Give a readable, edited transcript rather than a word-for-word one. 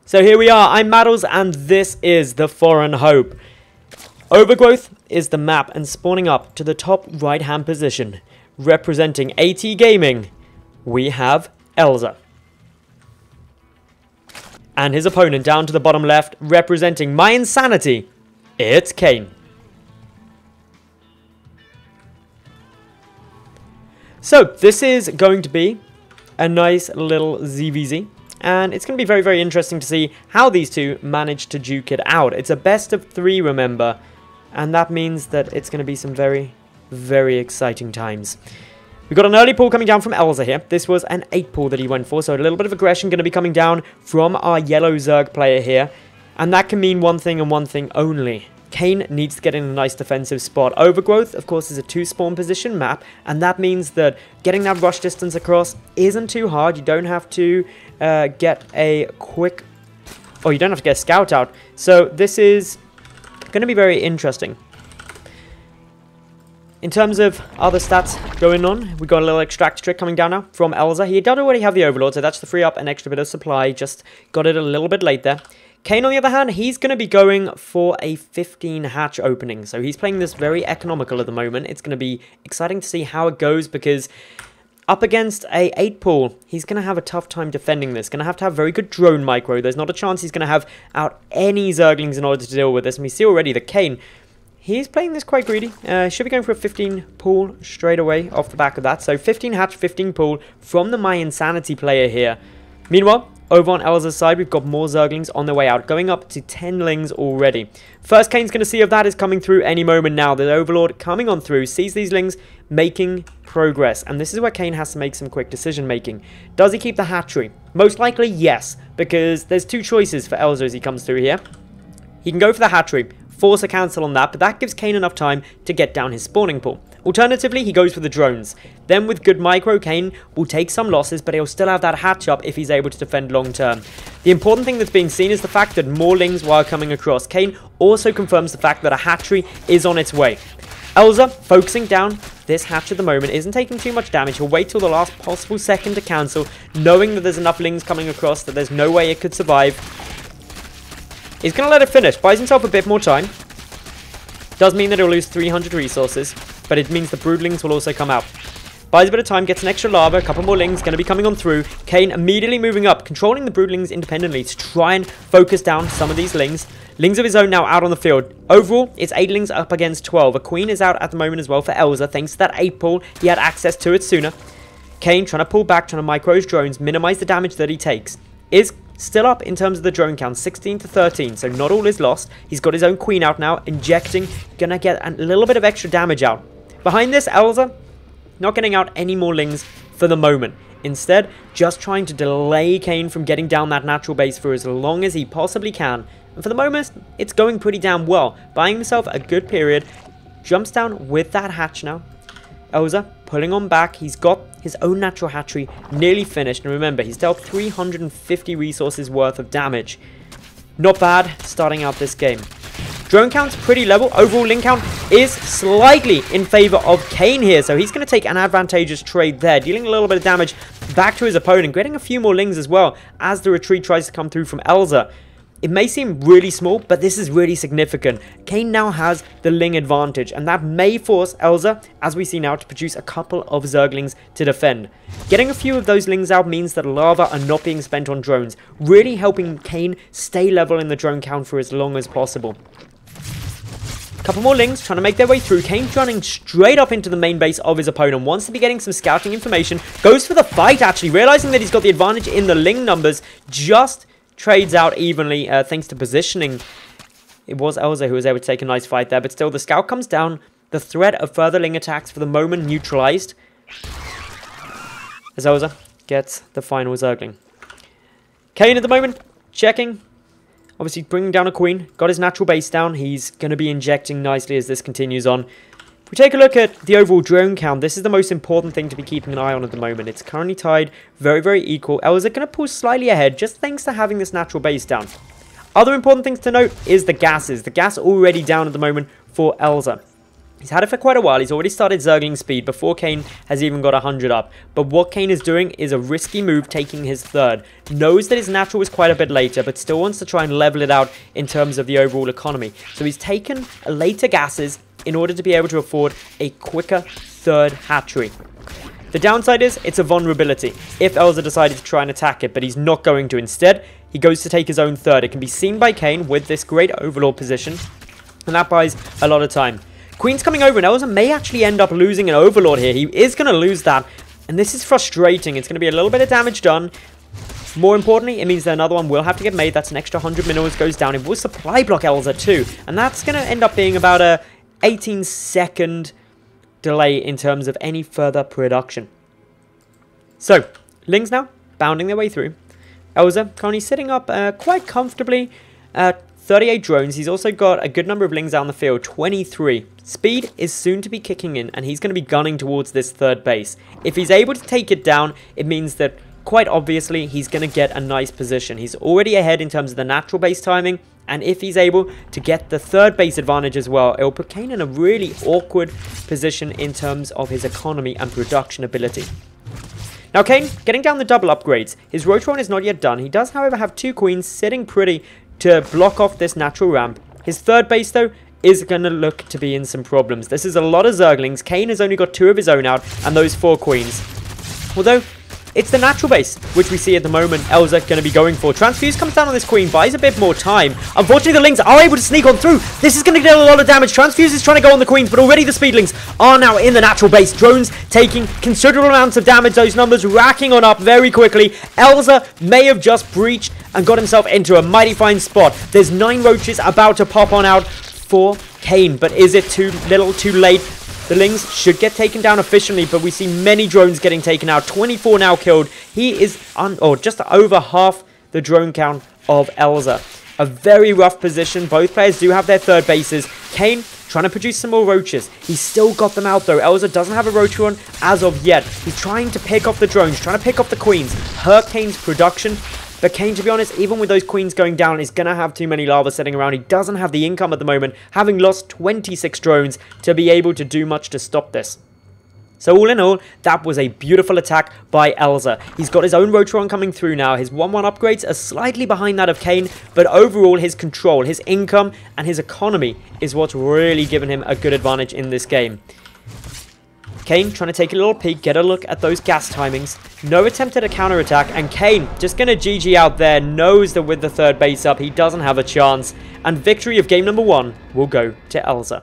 So here we are, I'm Madals, and this is the Foreign Hope. Overgrowth is the map, and spawning up to the top right-hand position, representing AT Gaming, we have Elazer. And his opponent down to the bottom left, representing my insanity, it's Kane. So, this is going to be a nice little ZvZ. And it's going to be very, very interesting to see how these two manage to duke it out. It's a best of 3, remember. And that means that it's going to be some very, very exciting times. We've got an early pull coming down from Elazer here. This was an 8 pull that he went for. So a little bit of aggression going to be coming down from our yellow Zerg player here. And that can mean one thing and one thing only. Kane needs to get in a nice defensive spot. Overgrowth, of course, is a 2-spawn position map, and that means that getting that rush distance across isn't too hard. You don't have to get a quick... or you don't have to get a scout out. So this is going to be very interesting. In terms of other stats going on, we've got a little extract trick coming down now from Elazer. He does already have the Overlord, so that's to free up an extra bit of supply. Just got it a little bit late there. Kane, on the other hand, he's going to be going for a 15 hatch opening. So he's playing this very economical at the moment. It's going to be exciting to see how it goes because up against a 8 pull, he's going to have a tough time defending this. Going to have very good drone micro. There's not a chance he's going to have out any Zerglings in order to deal with this. And we see already that Kane, he's playing this quite greedy. Should be going for a 15 pull straight away off the back of that. So 15 hatch, 15 pull from the My Insanity player here. Meanwhile, over on Elazer's side, we've got more Zerglings on their way out, going up to 10 lings already. First Kane's going to see if that is coming through any moment now. The Overlord coming on through, sees these lings making progress. And this is where Kane has to make some quick decision making. Does he keep the hatchery? Most likely, yes, because there's 2 choices for Elazer as he comes through here. He can go for the hatchery, force a cancel on that, but that gives Kane enough time to get down his spawning pool. Alternatively, he goes for the drones. Then with good micro, Kane will take some losses, but he'll still have that hatch up if he's able to defend long term. The important thing that's being seen is the fact that more lings while coming across. Kane also confirms the fact that a hatchery is on its way. Elazer, focusing down this hatch at the moment, isn't taking too much damage. He'll wait till the last possible second to cancel, knowing that there's enough lings coming across that there's no way it could survive. He's going to let it finish, buys himself a bit more time. Does mean that he'll lose 300 resources, but it means the broodlings will also come out. Buys a bit of time, gets an extra lava, a couple more lings going to be coming on through. Kane immediately moving up, controlling the broodlings independently to try and focus down some of these lings. Lings of his own now out on the field. Overall, it's 8 lings up against 12. A queen is out at the moment as well for Elazer, thanks to that 8 pull. He had access to it sooner. Kane trying to pull back, trying to micro his drones, minimize the damage that he takes. Is still up in terms of the drone count, 16 to 13, so not all is lost. He's got his own queen out now, injecting, gonna get a little bit of extra damage out. Behind this, Elazer, not getting out any more lings for the moment. Instead, just trying to delay Kane from getting down that natural base for as long as he possibly can. And for the moment, it's going pretty damn well. Buying himself a good period, jumps down with that hatch now. Elazer pulling on back. He's got his own natural hatchery nearly finished. And remember, he's dealt 350 resources worth of damage. Not bad starting out this game. Drone count's pretty level. Overall link count is slightly in favor of Kane here. So he's going to take an advantageous trade there, dealing a little bit of damage back to his opponent, getting a few more lings as well as the retreat tries to come through from Elazer. It may seem really small, but this is really significant. Kane now has the ling advantage, and that may force Elazer, as we see now, to produce a couple of Zerglings to defend. Getting a few of those lings out means that lava are not being spent on drones, really helping Kane stay level in the drone count for as long as possible. Couple more lings trying to make their way through. Kane running straight up into the main base of his opponent. Wants to be getting some scouting information. Goes for the fight, actually, realizing that he's got the advantage in the ling numbers. Just trades out evenly thanks to positioning. It was Elazer who was able to take a nice fight there, but still the scout comes down. The threat of further ling attacks for the moment neutralized. As Elazer gets the final Zergling. Kane at the moment checking. Obviously bringing down a queen. Got his natural base down. He's going to be injecting nicely as this continues on. If we take a look at the overall drone count, this is the most important thing to be keeping an eye on at the moment. It's currently tied very, very equal. Elazer going to pull slightly ahead just thanks to having this natural base down. Other important things to note is the gases. The gas already down at the moment for Elazer. He's had it for quite a while. He's already started zergling speed before Kane has even got 100 up. But what Kane is doing is a risky move, taking his third. Knows that his natural was quite a bit later, but still wants to try and level it out in terms of the overall economy. So he's taken later gases in order to be able to afford a quicker third hatchery. The downside is it's a vulnerability if Elazer decided to try and attack it, but he's not going to. Instead, he goes to take his own third. It can be seen by Kane with this great overlord position, and that buys a lot of time. Queen's coming over, and Elazer may actually end up losing an overlord here. He is going to lose that, and this is frustrating. It's going to be a little bit of damage done. More importantly, it means that another one will have to get made. That's an extra 100 minerals goes down. It will supply block Elazer too, and that's going to end up being about a 18-second delay in terms of any further production. So, Lings now bounding their way through. Elazer currently sitting up quite comfortably at 38 drones. He's also got a good number of Lings out on the field, 23. Speed is soon to be kicking in, and he's going to be gunning towards this third base. If he's able to take it down, it means that quite obviously he's going to get a nice position. He's already ahead in terms of the natural base timing, and if he's able to get the third base advantage as well, it will put Kane in a really awkward position in terms of his economy and production ability. Now Kane, getting down the double upgrades. His Rotron is not yet done. He does, however, have 2 queens sitting pretty to block off this natural ramp. His third base, though, is going to look to be in some problems. This is a lot of Zerglings. Kane has only got 2 of his own out, and those 4 queens. Although, it's the natural base, which we see at the moment Elazer going to be going for. Transfuse comes down on this queen, buys a bit more time. Unfortunately, the Lings are able to sneak on through. This is going to get a lot of damage. Transfuse is trying to go on the queens, but already the Speedlings are now in the natural base. Drones taking considerable amounts of damage. Those numbers racking on up very quickly. Elazer may have just breached and got himself into a mighty fine spot. There's 9 roaches about to pop on out for Kane, but is it too little, too late? The Lings should get taken down efficiently, but we see many drones getting taken out. 24 now killed. He is just over half the drone count of Elazer. A very rough position. Both players do have their third bases. Kane trying to produce some more roaches. He's still got them out though. Elazer doesn't have a Rotron as of yet. He's trying to pick off the drones, trying to pick off the queens. Hurt Kane's production. But Kane, to be honest, even with those queens going down, is going to have too many lava sitting around. He doesn't have the income at the moment, having lost 26 drones to be able to do much to stop this. So all in all, that was a beautiful attack by Elazer. He's got his own Rotron coming through now. His 1-1 upgrades are slightly behind that of Kane, but overall his control, his income, and his economy is what's really given him a good advantage in this game. Kane trying to take a little peek, get a look at those gas timings. No attempt at a counterattack, and Kane just going to GG out there, knows that with the third base up, he doesn't have a chance. And victory of game number 1 will go to Elazer.